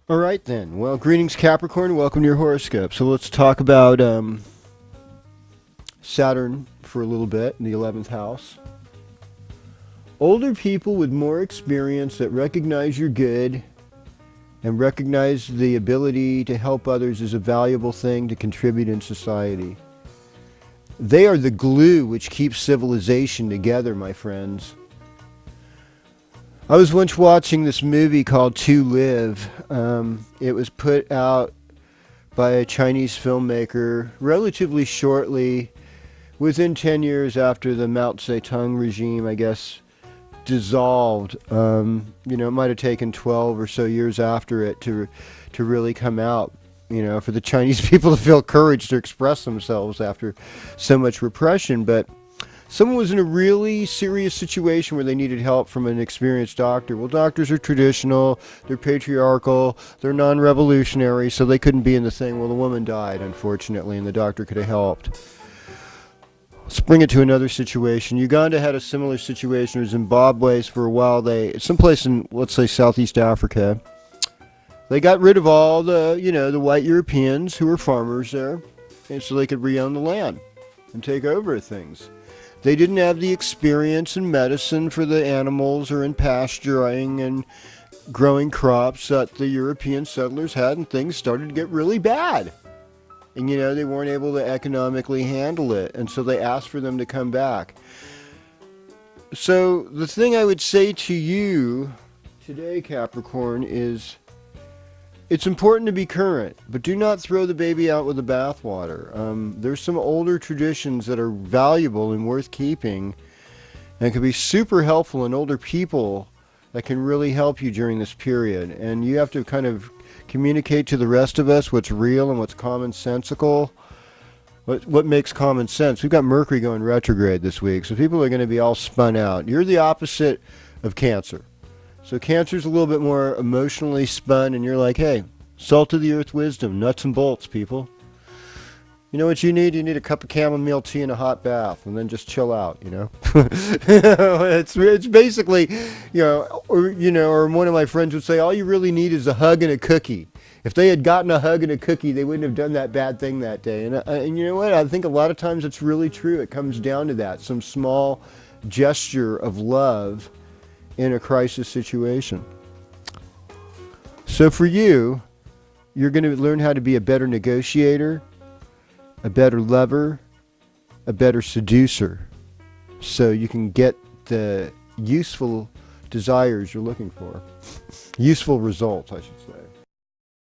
All right then. Well, greetings Capricorn. Welcome to your horoscope. So let's talk about Saturn for a little bit in the 11th house. Older people with more experience that recognize you're good and recognize the ability to help others is a valuable thing to contribute in society. They are the glue which keeps civilization together, my friends. I was once watching this movie called To Live. It was put out by a Chinese filmmaker relatively shortly, within 10 years after the Mao Zedong regime, I guess, dissolved. It might have taken 12 or so years after it to really come out, for the Chinese people to feel courage to express themselves after so much repression. But someone was in a really serious situation where they needed help from an experienced doctor. Well, doctors are traditional, they're patriarchal, they're non-revolutionary, so they couldn't be in the thing. Well, the woman died, unfortunately, and the doctor could have helped. Let's bring it to another situation. Uganda had a similar situation, or Zimbabwe's for a while. Someplace in, let's say, Southeast Africa, they got rid of all the white Europeans who were farmers there, and so they could re-own the land and take over things. They didn't have the experience in medicine for the animals or in pasturing and growing crops that the European settlers had, and things started to get really bad. And, they weren't able to economically handle it, and so they asked for them to come back. So the thing I would say to you today, Capricorn, is it's important to be current, but do not throw the baby out with the bathwater. There's some older traditions that are valuable and worth keeping and can be super helpful in older people that can really help you during this period. And you have to kind of communicate to the rest of us what's real and what's commonsensical. What makes common sense? We've got Mercury going retrograde this week, so people are going to be all spun out. You're the opposite of Cancer. So Cancer's a little bit more emotionally spun, and you're like, hey, salt of the earth wisdom, nuts and bolts, people. You know what you need? You need a cup of chamomile tea and a hot bath, and then just chill out, It's basically, or one of my friends would say, all you really need is a hug and a cookie. If they had gotten a hug and a cookie, they wouldn't have done that bad thing that day. And you know what? I think a lot of times it's really true. It comes down to that, some small gesture of love in a crisis situation. So for you, you're going to learn how to be a better negotiator, a better lover, a better seducer, so you can get the useful desires you're looking for. Useful results, I should say.